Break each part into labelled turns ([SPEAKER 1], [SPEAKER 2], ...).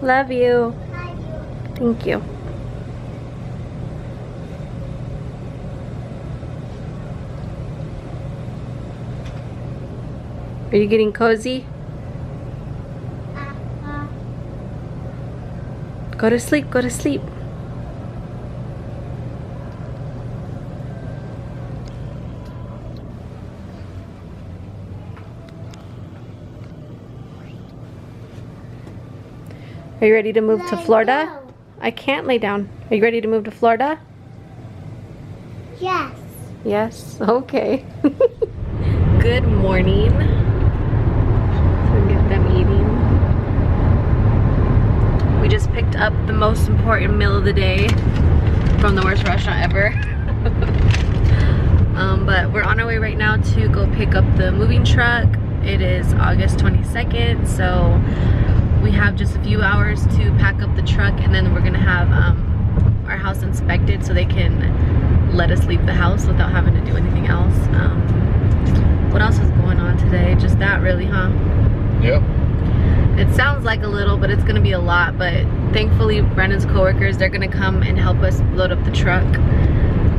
[SPEAKER 1] Love you. Thank you. Are you getting cozy? Go to sleep, go to sleep. Are you ready to move to Florida? I can't lay down. Are you ready to move to Florida?
[SPEAKER 2] Yes.
[SPEAKER 1] Yes? Okay. Good morning. So get them eating. We just picked up the most important meal of the day from the worst restaurant ever. But we're on our way right now to go pick up the moving truck. It is August 22nd, so we have just a few hours to pack up the truck, and then we're gonna have our house inspected so they can let us leave the house without having to do anything else. What else is going on today? Just that really, huh?
[SPEAKER 3] Yep.
[SPEAKER 1] It sounds like a little, but it's gonna be a lot. But thankfully, Brandon's coworkers, they're gonna come and help us load up the truck.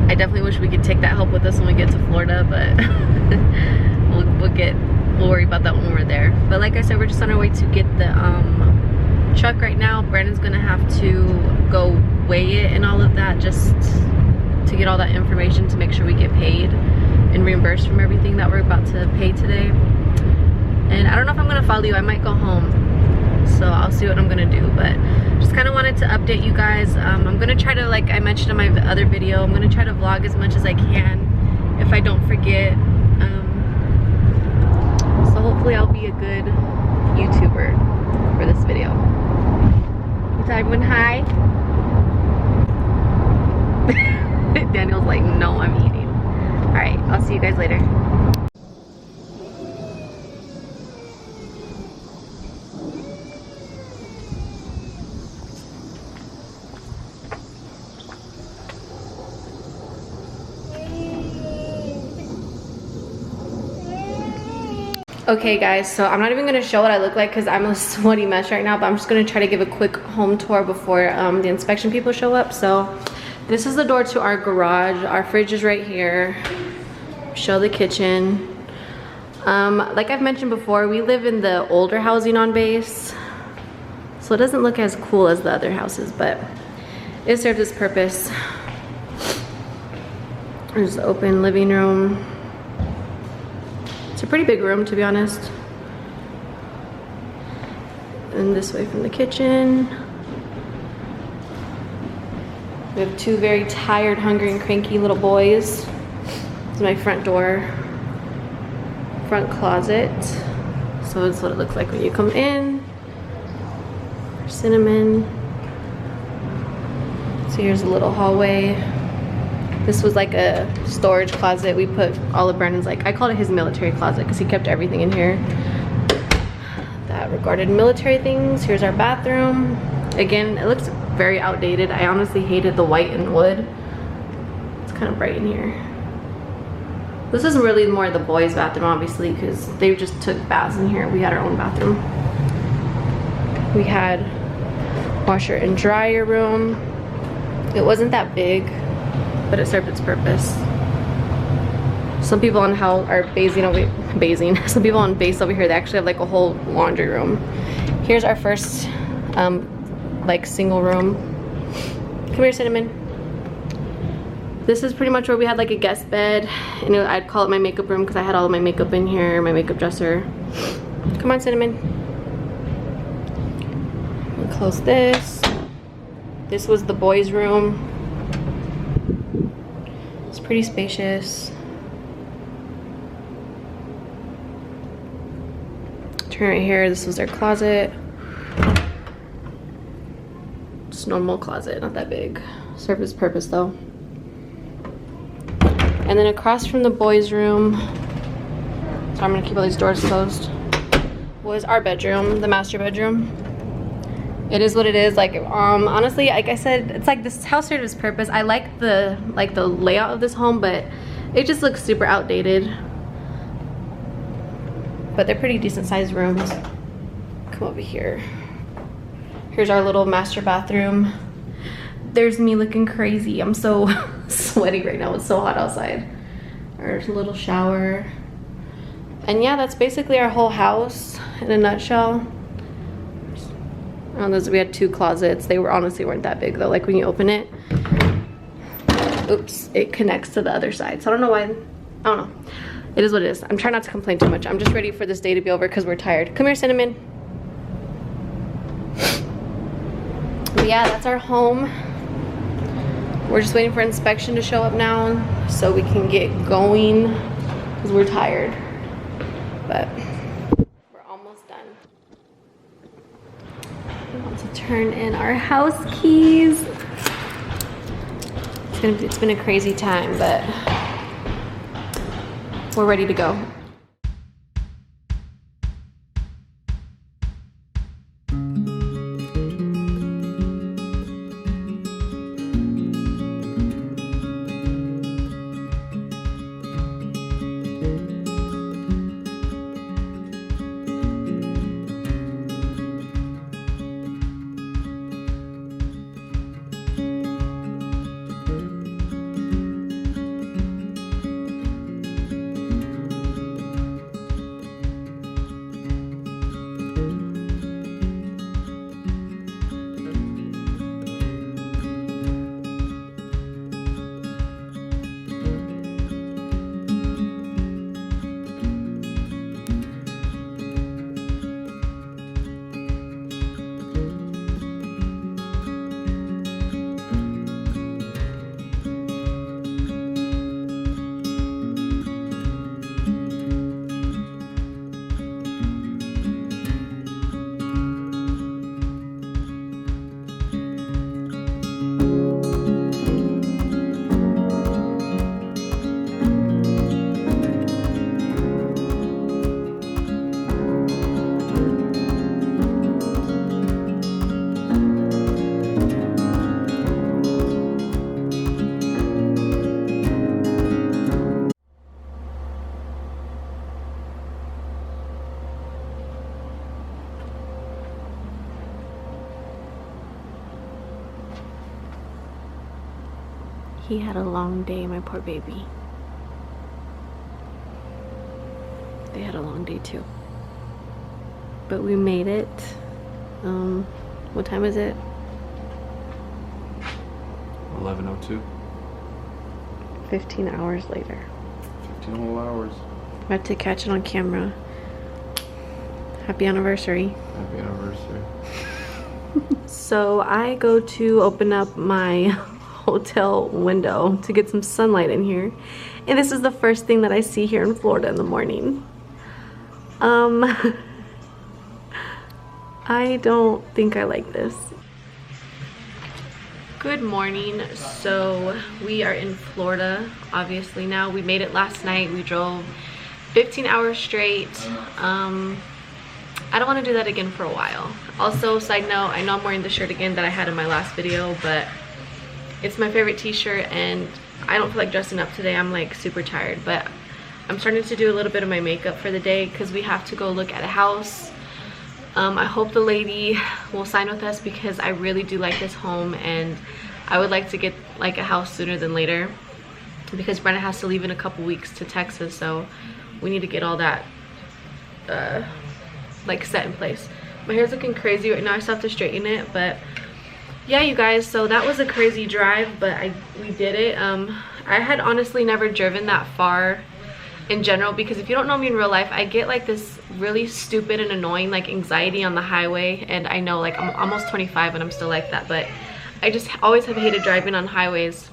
[SPEAKER 1] I definitely wish we could take that help with us when we get to Florida, but we'll worry about that when we're there. But like I said, we're just on our way to get the truck right now. Brandon's gonna have to go weigh it and all of that, just to get all that information to make sure we get paid and reimbursed from everything that we're about to pay today. And I don't know if I'm gonna follow you. I might go home, so I'll see what I'm gonna do. But just kind of wanted to update you guys. I'm gonna try to, like I mentioned in my other video, I'm gonna try to vlog as much as I can if I don't forget. So hopefully I'll be a good YouTuber for this video. Is everyone hi? Daniel's like, no, I'm eating. All right, I'll see you guys later. Okay guys, so I'm not even gonna show what I look like because I'm a sweaty mess right now, but I'm just gonna try to give a quick home tour before the inspection people show up. So this is the door to our garage. Our fridge is right here. Show the kitchen. Like I've mentioned before, we live in the older housing on base, so it doesn't look as cool as the other houses, but it serves its purpose. There's the open living room. It's a pretty big room, to be honest. And this way from the kitchen. We have two very tired, hungry, and cranky little boys. This is my front door. Front closet. So that's what it looks like when you come in. Cinnamon. So here's a little hallway. This was like a storage closet. We put all of Brandon's, like, I called it his military closet because he kept everything in here that regarded military things. Here's our bathroom. Again, it looks very outdated. I honestly hated the white and wood. It's kind of bright in here. This is really more the boys' bathroom, obviously, because they just took baths in here. We had our own bathroom. We had washer and dryer room. It wasn't that big, but it served its purpose. Some people on how are basing. Some people on base over here, they actually have like a whole laundry room. Here's our first like single room. Come here, Cinnamon. This is pretty much where we had like a guest bed, and I'd call it my makeup room because I had all of my makeup in here, my makeup dresser. Come on, Cinnamon. We'll close this. This was the boys' room. It's pretty spacious. Turn right here, this was their closet. Just normal closet, not that big. Served its purpose though. And then across from the boys' room, so I'm gonna keep all these doors closed, was our bedroom, the master bedroom. It is what it is. Like, honestly, like I said, it's like this house served its purpose. I like the layout of this home, but it just looks super outdated. But they're pretty decent sized rooms. come over here. Here's our little master bathroom. There's me looking crazy. I'm so sweaty right now. It's so hot outside. Our little shower. And yeah, that's basically our whole house in a nutshell. We had 2 closets. They honestly weren't that big though. Like when you open it, oops, it connects to the other side. So I don't know why, I don't know. It is what it is. I'm trying not to complain too much. I'm just ready for this day to be over because we're tired. Come here, Cinnamon. But yeah, that's our home. We're just waiting for inspection to show up now so we can get going because we're tired. But we're almost done. We want to turn in our house keys. It's been a crazy time, but we're ready to go. He had a long day, my poor baby. They had a long day too. But we made it. What time is it?
[SPEAKER 2] 11:02.
[SPEAKER 1] 15 hours later.
[SPEAKER 2] 15 whole hours.
[SPEAKER 1] I had to catch it on camera. Happy anniversary.
[SPEAKER 2] Happy anniversary.
[SPEAKER 1] So I go to open up my hotel window to get some sunlight in here, and this is the first thing that I see here in Florida in the morning. I don't think I like this. Good morning. So we are in Florida obviously now. We made it last night. We drove 15 hours straight. I don't want to do that again for a while. Also, side note, I know I'm wearing the shirt again that I had in my last video, but it's my favorite t-shirt and I don't feel like dressing up today. I'm like super tired, but I'm starting to do a little bit of my makeup for the day because we have to go look at a house. I hope the lady will sign with us because I really do like this home and I would like to get like a house sooner than later because Brenna has to leave in a couple weeks to Texas, so we need to get all that like set in place. My hair's looking crazy right now. I still have to straighten it, but yeah, you guys, so that was a crazy drive, but we did it. I had honestly never driven that far in general because if you don't know me in real life, I get like this really stupid and annoying like anxiety on the highway, and I know like I'm almost 25 and I'm still like that, but I just always have hated driving on highways.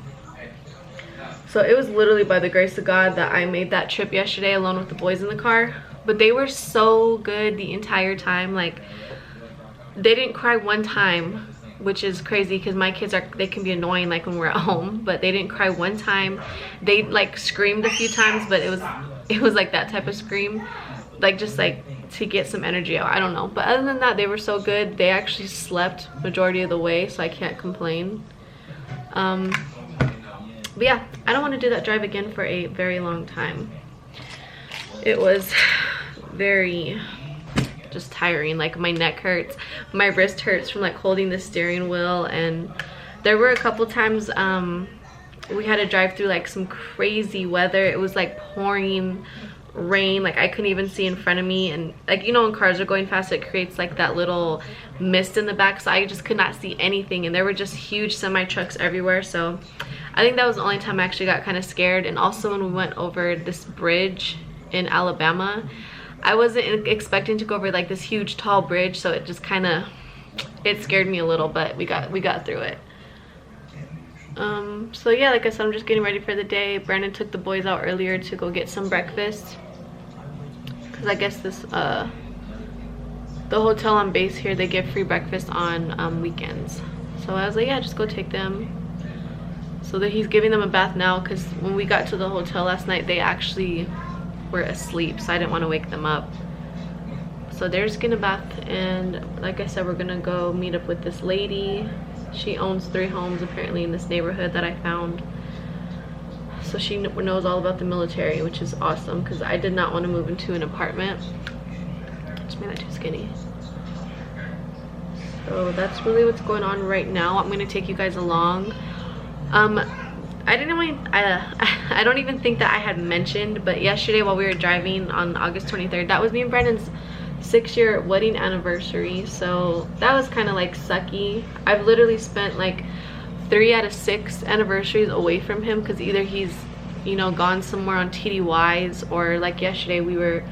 [SPEAKER 1] So it was literally by the grace of God that I made that trip yesterday alone with the boys in the car, but they were so good the entire time. Like they didn't cry one time, which is crazy because my kids they can be annoying like when we're at home, but they didn't cry one time. They like screamed a few times, but it was like that type of scream, like just like to get some energy out. I don't know, but other than that, they were so good. They actually slept majority of the way, so I can't complain. But yeah, I don't want to do that drive again for a very long time. It was very just tiring. Like my neck hurts, my wrist hurts from like holding the steering wheel. And there were a couple times we had to drive through like some crazy weather. It was like pouring rain, like I couldn't even see in front of me. And like, you know, when cars are going fast, it creates like that little mist in the back, so I just could not see anything. And there were just huge semi trucks everywhere. So I think that was the only time I actually got kind of scared. And also when we went over this bridge in Alabama, I wasn't expecting to go over like this huge tall bridge, so it just kind of, it scared me a little, but we got through it. So yeah, like I said, I'm just getting ready for the day. Brandon took the boys out earlier to go get some breakfast, because I guess this the hotel on base here, they give free breakfast on weekends. So I was like, yeah, just go take them. So that he's giving them a bath now, because when we got to the hotel last night, they actually were asleep, so I didn't want to wake them up. So they're just getting a bath, and like I said, we're gonna go meet up with this lady. She owns 3 homes apparently in this neighborhood that I found. So she knows all about the military, which is awesome, because I did not want to move into an apartment. Just made that too skinny. So that's really what's going on right now. I'm gonna take you guys along. I don't even think that I had mentioned, but yesterday while we were driving on August 23rd, that was me and Brandon's 6-year wedding anniversary. So that was kind of like sucky. I've literally spent like 3 out of 6 anniversaries away from him, because either he's, you know, gone somewhere on TDYs, or like yesterday we were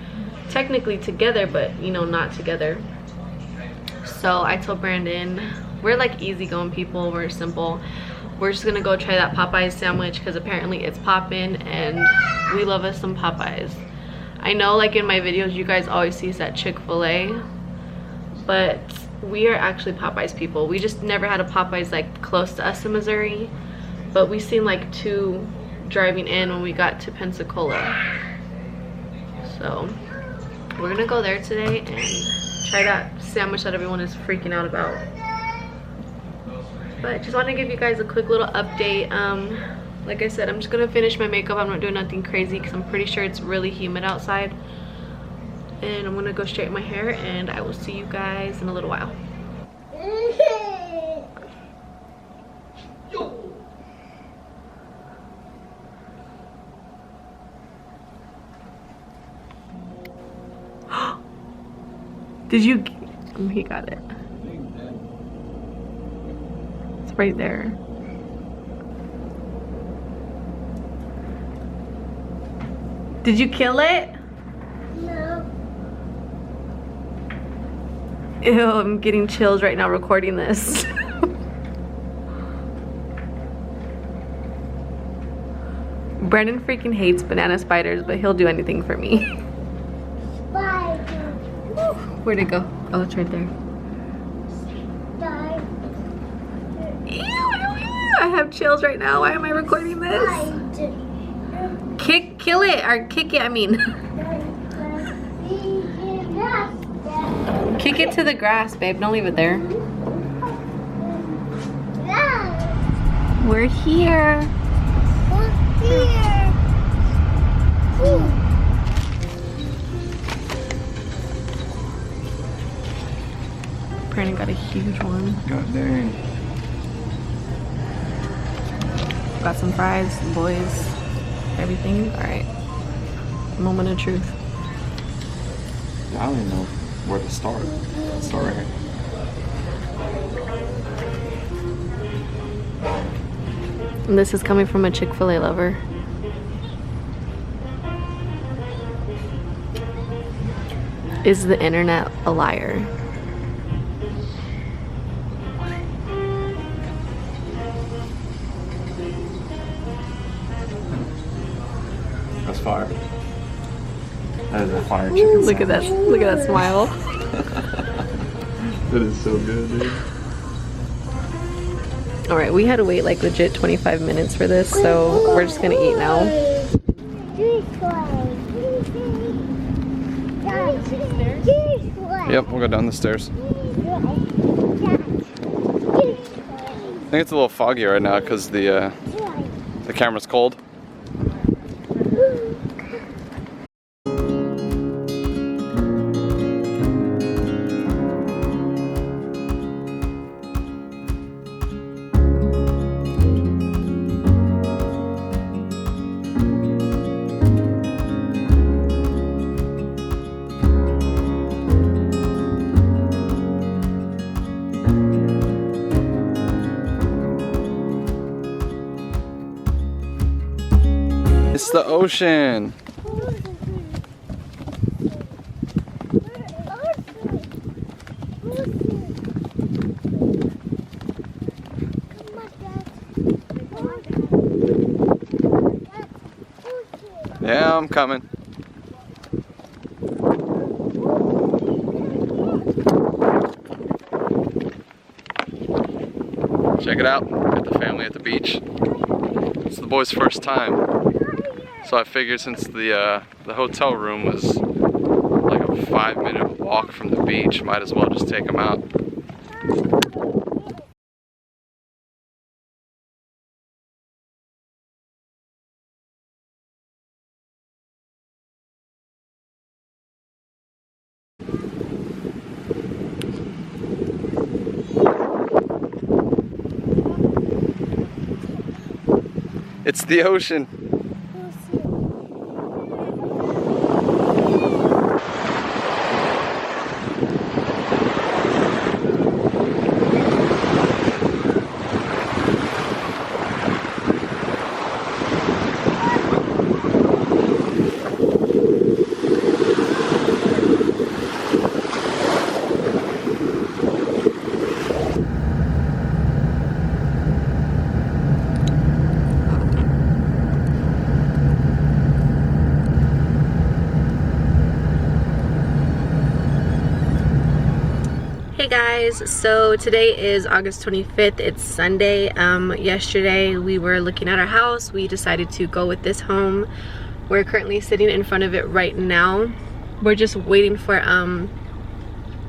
[SPEAKER 1] technically together but, you know, not together. So I told Brandon, we're like easygoing people, we're simple. We're just gonna go try that Popeyes sandwich, because apparently it's poppin', and we love us some Popeyes. I know like in my videos you guys always see us at Chick-fil-A, but we are actually Popeyes people. We just never had a Popeyes like close to us in Missouri, but we seen like 2 driving in when we got to Pensacola. So we're gonna go there today and try that sandwich that everyone is freaking out about. But just want to give you guys a quick little update. Like I said, I'm just gonna finish my makeup. I'm not doing nothing crazy because I'm pretty sure it's really humid outside. And I'm gonna go straighten my hair, and I will see you guys in a little while. Did you? He got it. It's right there. Did you kill it?
[SPEAKER 3] No.
[SPEAKER 1] Ew, I'm getting chills right now recording this. Brandon freaking hates banana spiders, but he'll do anything for me.
[SPEAKER 3] Spider.
[SPEAKER 1] Where'd it go? Oh, it's right there.
[SPEAKER 3] Spider.
[SPEAKER 1] Ew, ew, ew. I have chills right now. Why am I recording this?
[SPEAKER 3] Spider.
[SPEAKER 1] Kill it, or kick it, I mean. Kick it to the grass, babe. Don't leave it there. We're here. Brandon got a huge one.
[SPEAKER 2] God dang.
[SPEAKER 1] Got some fries, boys, everything. All right. Moment of truth.
[SPEAKER 2] I don't even know where to start. Let's start right here.
[SPEAKER 1] And this is coming from a Chick-fil-A lover. Is the internet a liar?
[SPEAKER 2] That's fire. That is a fire chicken
[SPEAKER 1] Look at that! Look at that smile.
[SPEAKER 2] That is so good, dude.
[SPEAKER 1] All right, we had to wait like legit 25 minutes for this, so we're just gonna eat now.
[SPEAKER 2] Yep, we'll go down the stairs. I think it's a little foggy right now because the camera's cold. the ocean. Yeah, I'm coming. Check it out. Got the family at the beach. It's the boys' first time. So I figured since the hotel room was like a 5-minute walk from the beach, might as well just take them out. It's the ocean.
[SPEAKER 1] Hey guys, so today is August 25th. It's Sunday. Yesterday we were looking at our house. We decided to go with this home. We're currently sitting in front of it right now. We're just waiting for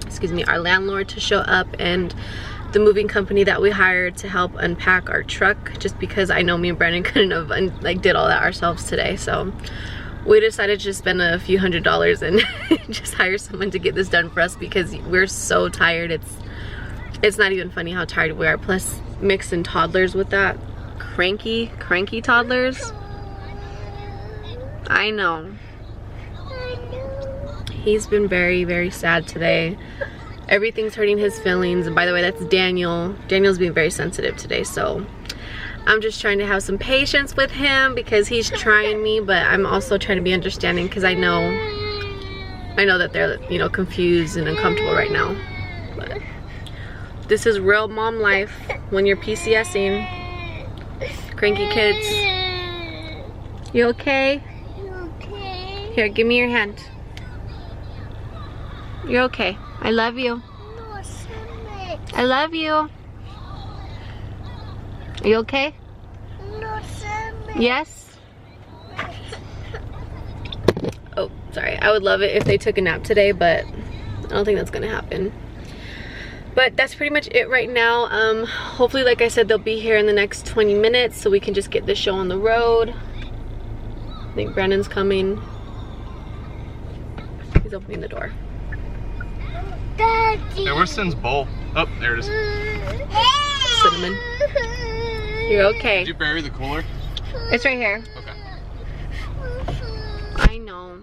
[SPEAKER 1] excuse me, our landlord to show up and the moving company that we hired to help unpack our truck, just because I know me and Brandon couldn't have did all that ourselves today. So we decided to just spend a few $100s and just hire someone to get this done for us because we're so tired. It's not even funny how tired we are. Plus mixing toddlers with that. Cranky toddlers. I know. He's been very, very sad today. Everything's hurting his feelings. And by the way, that's Daniel. Daniel's being very sensitive today, so I'm just trying to have some patience with him because he's trying me, but I'm also trying to be understanding because I know that they're, you know, confused and uncomfortable right now. But this is real mom life when you're PCSing. Cranky kids. You okay? Here, give me your hand. You're okay. I love you. I love you. Are you okay? Yes? Oh, sorry. I would love it if they took a nap today, but I don't think that's gonna happen. But that's pretty much it right now. Hopefully, like I said, they'll be here in the next 20 minutes so we can just get this show on the road. I think Brandon's coming. He's opening the door.
[SPEAKER 3] Daddy.
[SPEAKER 2] Hey, where's Sin's bowl? Oh, there it is.
[SPEAKER 1] Cinnamon. You're okay.
[SPEAKER 2] Did you bury the cooler?
[SPEAKER 1] It's right here.
[SPEAKER 2] Okay.
[SPEAKER 1] I know.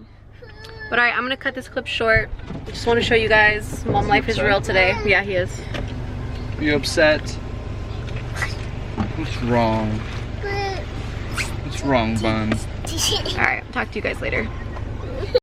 [SPEAKER 1] But alright, I'm gonna cut this clip short. I just want to show you guys mom life is real today. Yeah, he is.
[SPEAKER 2] Are you upset? What's wrong? What's wrong, Bun?
[SPEAKER 1] Alright, talk to you guys later.